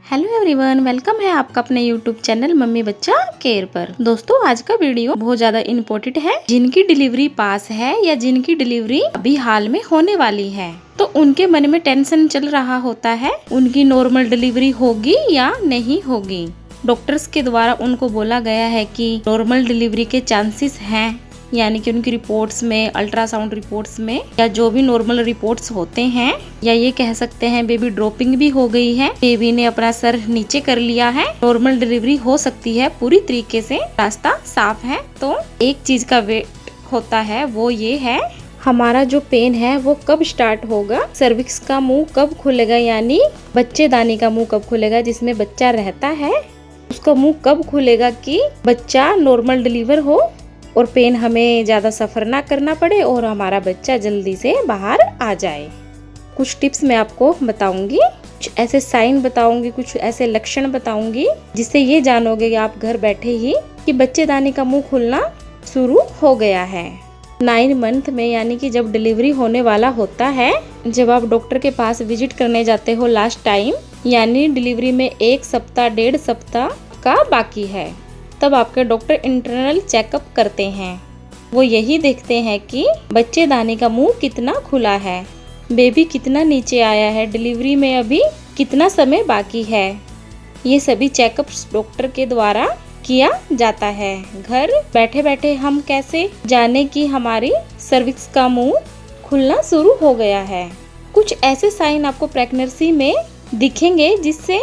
Hello everyone, welcome है आपका अपने यूट्यूब चैनल मम्मी बच्चा केयर पर। दोस्तों, आज का वीडियो बहुत ज्यादा इम्पोर्टेंट है। जिनकी डिलीवरी पास है या जिनकी डिलीवरी अभी हाल में होने वाली है, तो उनके मन में टेंशन चल रहा होता है, उनकी नॉर्मल डिलीवरी होगी या नहीं होगी। डॉक्टर्स के द्वारा उनको बोला गया है कि नॉर्मल डिलीवरी के चांसेस हैं, यानी कि उनकी रिपोर्ट्स में, अल्ट्रासाउंड रिपोर्ट्स में या जो भी नॉर्मल रिपोर्ट्स होते हैं, या ये कह सकते हैं बेबी ड्रॉपिंग भी हो गई है, बेबी ने अपना सर नीचे कर लिया है, नॉर्मल डिलीवरी हो सकती है, पूरी तरीके से रास्ता साफ है। तो एक चीज का वेट होता है, वो ये है हमारा जो पेन है वो कब स्टार्ट होगा, सर्विक्स का मुंह कब खुलेगा, यानी बच्चेदानी का मुंह कब खुलेगा, जिसमें बच्चा रहता है उसका मुंह कब खुलेगा कि बच्चा नॉर्मल डिलीवर हो और पेन हमें ज़्यादा सफ़र ना करना पड़े और हमारा बच्चा जल्दी से बाहर आ जाए। कुछ टिप्स मैं आपको बताऊंगी, कुछ ऐसे साइन बताऊंगी, कुछ ऐसे लक्षण बताऊंगी जिससे ये जानोगे कि आप घर बैठे ही कि बच्चेदानी का मुंह खुलना शुरू हो गया है। 9 मंथ में, यानी कि जब डिलीवरी होने वाला होता है, जब आप डॉक्टर के पास विजिट करने जाते हो लास्ट टाइम, यानी डिलीवरी में 1 सप्ताह 1.5 सप्ताह का बाकी है, तब आपके डॉक्टर इंटरनल चेकअप करते हैं। वो यही देखते हैं कि बच्चेदानी का मुंह कितना खुला है, बेबी कितना नीचे आया है, डिलीवरी में अभी कितना समय बाकी है। ये सभी चेकअप्स डॉक्टर के द्वारा किया जाता है। घर बैठे बैठे हम कैसे जाने कि हमारी सर्विक्स का मुंह खुलना शुरू हो गया है। कुछ ऐसे साइन आपको प्रेगनेंसी में दिखेंगे जिससे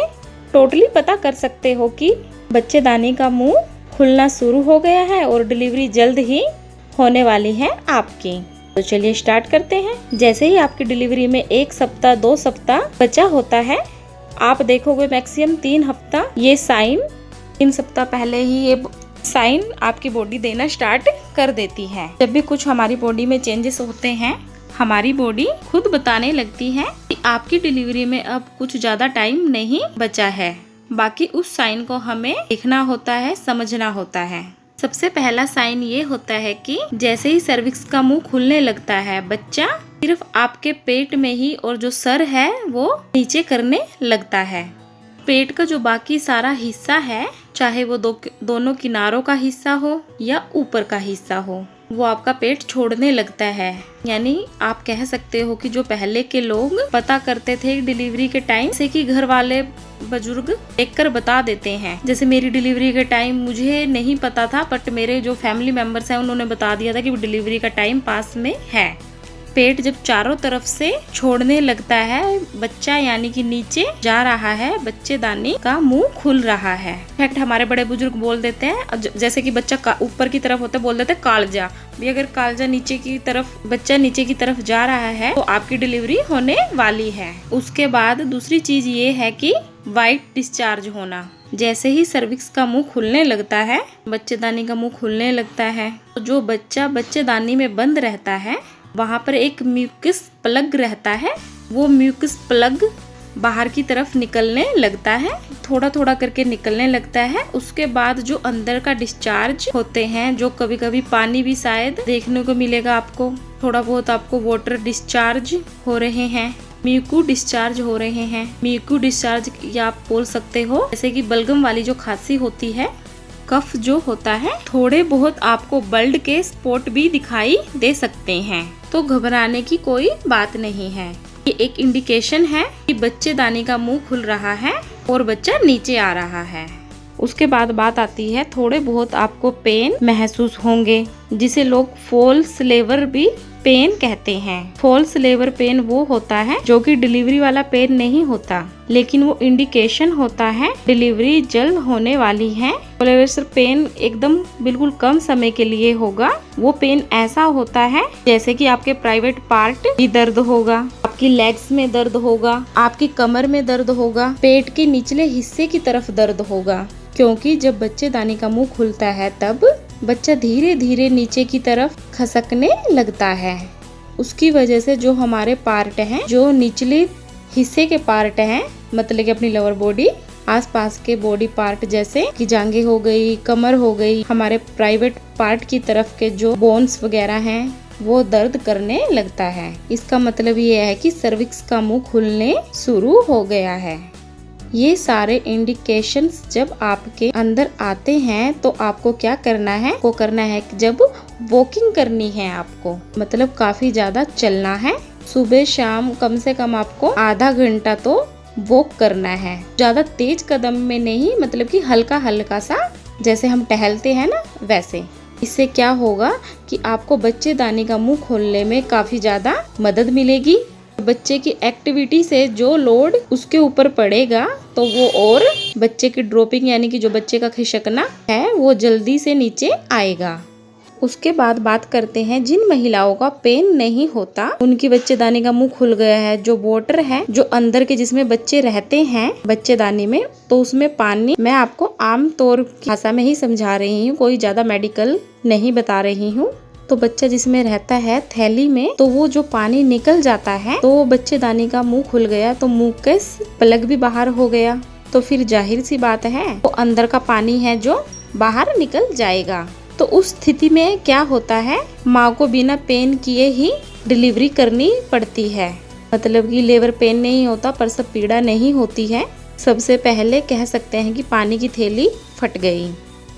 टोटली पता कर सकते हो कि बच्चेदानी का मुंह खुलना शुरू हो गया है और डिलीवरी जल्द ही होने वाली है आपकी। तो चलिए स्टार्ट करते हैं। जैसे ही आपकी डिलीवरी में 1 सप्ताह 2 सप्ताह बचा होता है, आप देखोगे मैक्सिमम 3 हफ्ता ये साइन, 3 सप्ताह पहले ही ये साइन आपकी बॉडी देना स्टार्ट कर देती है। जब भी कुछ हमारी बॉडी में चेंजेस होते हैं, हमारी बॉडी खुद बताने लगती है कि आपकी डिलीवरी में अब कुछ ज्यादा टाइम नहीं बचा है। बाकी उस साइन को हमें देखना होता है, समझना होता है। सबसे पहला साइन ये होता है कि जैसे ही सर्विक्स का मुंह खुलने लगता है, बच्चा सिर्फ आपके पेट में ही और जो सर है वो नीचे करने लगता है। पेट का जो बाकी सारा हिस्सा है, चाहे वो दोनों किनारों का हिस्सा हो या ऊपर का हिस्सा हो, वो आपका पेट छोड़ने लगता है। यानी आप कह सकते हो कि जो पहले के लोग पता करते थे डिलीवरी के टाइम से, कि घर वाले बुजुर्ग देखकर बता देते हैं। जैसे मेरी डिलीवरी के टाइम मुझे नहीं पता था, बट मेरे जो फैमिली मेंबर्स हैं उन्होंने बता दिया था कि डिलीवरी का टाइम पास में है। पेट जब चारों तरफ से छोड़ने लगता है बच्चा, यानी कि नीचे जा रहा है, बच्चेदानी का मुंह खुल रहा है। इनफैक्ट हमारे बड़े बुजुर्ग बोल देते हैं, जैसे कि बच्चा ऊपर की तरफ होता है, बोल देते हैं कालजा भी। अगर कालजा नीचे की तरफ, बच्चा नीचे की तरफ जा रहा है, तो आपकी डिलीवरी होने वाली है। उसके बाद दूसरी चीज ये है कि वाइट डिस्चार्ज होना। जैसे ही सर्विक्स का मुंह खुलने लगता है, बच्चेदानी का मुंह खुलने लगता है, तो जो बच्चा बच्चेदानी में बंद रहता है, वहाँ पर एक म्यूकस प्लग रहता है, वो म्यूकस प्लग बाहर की तरफ निकलने लगता है, थोड़ा थोड़ा करके निकलने लगता है। उसके बाद जो अंदर का डिस्चार्ज होते हैं, जो कभी कभी पानी भी शायद देखने को मिलेगा आपको, थोड़ा बहुत आपको वाटर डिस्चार्ज हो रहे हैं, म्यूकू डिस्चार्ज हो रहे हैं। म्यूकू डिस्चार्ज या आप बोल सकते हो जैसे कि बलगम वाली जो खांसी होती है, कफ जो होता है, थोड़े बहुत आपको बल्ड के स्पॉट भी दिखाई दे सकते हैं। तो घबराने की कोई बात नहीं है, ये एक इंडिकेशन है कि बच्चेदानी का मुंह खुल रहा है और बच्चा नीचे आ रहा है। उसके बाद बात आती है, थोड़े बहुत आपको पेन महसूस होंगे, जिसे लोग फॉल्स लेबर भी पेन कहते हैं। फॉल्स लेबर पेन वो होता है जो कि डिलीवरी वाला पेन नहीं होता, लेकिन वो इंडिकेशन होता है डिलीवरी जल्द होने वाली है। फॉल्स पेन एकदम बिल्कुल कम समय के लिए होगा। वो पेन ऐसा होता है जैसे कि आपके प्राइवेट पार्ट भी दर्द होगा, आपकी लेग्स में दर्द होगा, आपकी कमर में दर्द होगा, पेट के निचले हिस्से की तरफ दर्द होगा। क्योंकि जब बच्चेदानी का मुंह खुलता है, तब बच्चा धीरे धीरे नीचे की तरफ खसकने लगता है। उसकी वजह से जो हमारे पार्ट हैं, जो निचले हिस्से के पार्ट हैं, मतलब कि अपनी लोअर बॉडी, आसपास के बॉडी पार्ट जैसे कि जांघें हो गई, कमर हो गई, हमारे प्राइवेट पार्ट की तरफ के जो बोन्स वगैरह हैं, वो दर्द करने लगता है। इसका मतलब ये है कि सर्विक्स का मुंह खुलने शुरू हो गया है। ये सारे इंडिकेशंस जब आपके अंदर आते हैं तो आपको क्या करना है, को करना है जब वॉकिंग करनी है आपको, मतलब काफी ज्यादा चलना है। सुबह शाम कम से कम आपको आधा घंटा तो वॉक करना है। ज्यादा तेज कदम में नहीं, मतलब कि हल्का हल्का सा, जैसे हम टहलते हैं ना वैसे। इससे क्या होगा कि आपको बच्चेदानी का मुंह खोलने में काफी ज्यादा मदद मिलेगी। बच्चे की एक्टिविटी से जो लोड उसके ऊपर पड़ेगा तो वो और बच्चे की ड्रॉपिंग यानी कि जो बच्चे का खिसकना है वो जल्दी से नीचे आएगा। उसके बाद बात करते हैं जिन महिलाओं का पेन नहीं होता, उनकी बच्चेदानी का मुंह खुल गया है, जो वाटर है जो अंदर के जिसमें बच्चे रहते हैं बच्चेदानी में, तो उसमें पानी, मैं आपको आम तौर की भाषा में ही समझा रही हूँ, कोई ज्यादा मेडिकल नहीं बता रही हूँ। तो बच्चा जिसमें रहता है थैली में, तो वो जो पानी निकल जाता है तो बच्चेदानी का मुंह खुल गया, तो मुंह के प्लग भी बाहर हो गया, तो फिर जाहिर सी बात है तो अंदर का पानी है जो बाहर निकल जाएगा। तो उस स्थिति में क्या होता है, माँ को बिना पेन किए ही डिलीवरी करनी पड़ती है। मतलब कि लेबर पेन नहीं होता, प्रसव पीड़ा नहीं होती है। सबसे पहले कह सकते हैं कि पानी की थैली फट गई।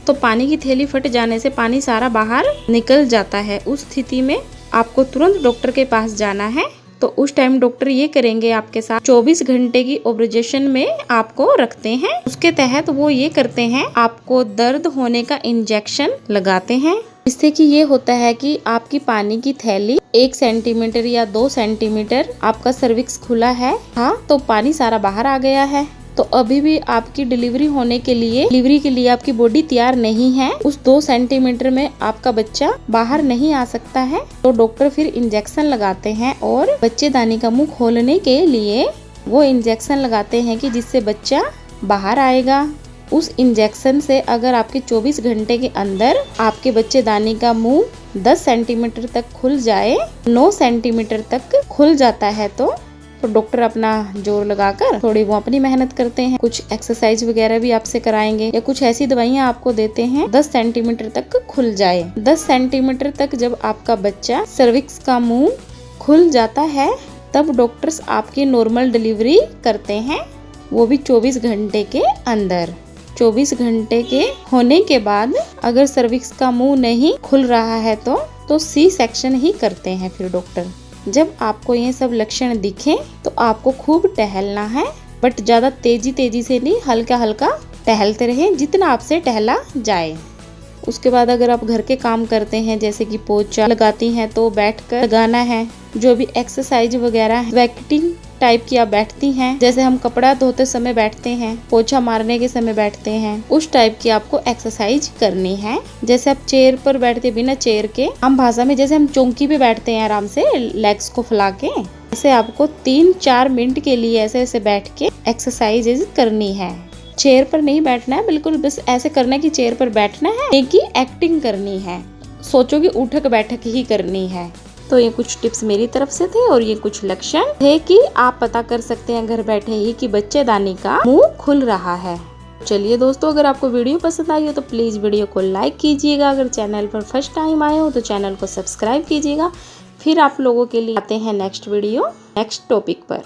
तो पानी की थैली फट जाने से पानी सारा बाहर निकल जाता है। उस स्थिति में आपको तुरंत डॉक्टर के पास जाना है। तो उस टाइम डॉक्टर ये करेंगे आपके साथ 24 घंटे की ऑब्जर्वेशन में आपको रखते हैं। उसके तहत वो ये करते हैं, आपको दर्द होने का इंजेक्शन लगाते हैं। इससे कि ये होता है कि आपकी पानी की थैली 1 सेंटीमीटर या 2 सेंटीमीटर आपका सर्विक्स खुला है, हाँ, तो पानी सारा बाहर आ गया है। तो अभी भी आपकी डिलीवरी होने के लिए आपकी बॉडी तैयार नहीं है। उस 2 सेंटीमीटर में आपका बच्चा बाहर नहीं आ सकता है। तो डॉक्टर फिर इंजेक्शन लगाते हैं और बच्चेदानी का मुंह खोलने के लिए वो इंजेक्शन लगाते हैं कि जिससे बच्चा बाहर आएगा। उस इंजेक्शन से अगर आपके 24 घंटे के अंदर आपके बच्चेदानी का मुंह 10 सेंटीमीटर तक खुल जाए, 9 सेंटीमीटर तक खुल जाता है, तो डॉक्टर अपना जोर लगाकर थोड़ी वो अपनी मेहनत करते हैं। कुछ एक्सरसाइज वगैरह भी आपसे कराएंगे या कुछ ऐसी दवाइयाँ आपको देते हैं 10 सेंटीमीटर तक खुल जाए। 10 सेंटीमीटर तक जब आपका बच्चा सर्विक्स का मुंह खुल जाता है तब डॉक्टर्स आपकी नॉर्मल डिलीवरी करते हैं, वो भी 24 घंटे के अंदर। 24 घंटे के होने के बाद अगर सर्विक्स का मुंह नहीं खुल रहा है तो सी सेक्शन ही करते हैं फिर डॉक्टर। जब आपको ये सब लक्षण दिखे तो आपको खूब टहलना है, बट ज्यादा तेजी से नहीं, हल्का हल्का टहलते रहें जितना आपसे टहला जाए। उसके बाद अगर आप घर के काम करते हैं जैसे कि पोछा लगाती हैं तो बैठकर लगाना है। जो भी एक्सरसाइज वगैरह वैक्टिंग टाइप की आप बैठती हैं, जैसे हम कपड़ा धोते समय बैठते हैं, पोछा मारने के समय बैठते हैं, उस टाइप की आपको एक्सरसाइज करनी है। जैसे आप चेयर पर बैठते बिना चेयर के, आम भाषा में जैसे हम चौकी पे बैठते हैं आराम से लेग्स को फैला के, ऐसे आपको 3-4 मिनट के लिए ऐसे बैठ के एक्सरसाइज करनी है। चेयर पर नहीं बैठना है, बिल्कुल बस ऐसे करना है कि चेयर पर बैठना है, एक ही एक्टिंग करनी है, सोचो कि उठक बैठक ही करनी है। तो ये कुछ टिप्स मेरी तरफ से थे और ये कुछ लक्षण थे कि आप पता कर सकते हैं घर बैठे ही कि बच्चेदानी का मुंह खुल रहा है। चलिए दोस्तों, अगर आपको वीडियो पसंद आई हो तो प्लीज वीडियो को लाइक कीजिएगा। अगर चैनल पर फर्स्ट टाइम आए हो तो चैनल को सब्सक्राइब कीजिएगा। फिर आप लोगों के लिए आते हैं नेक्स्ट वीडियो नेक्स्ट टॉपिक पर।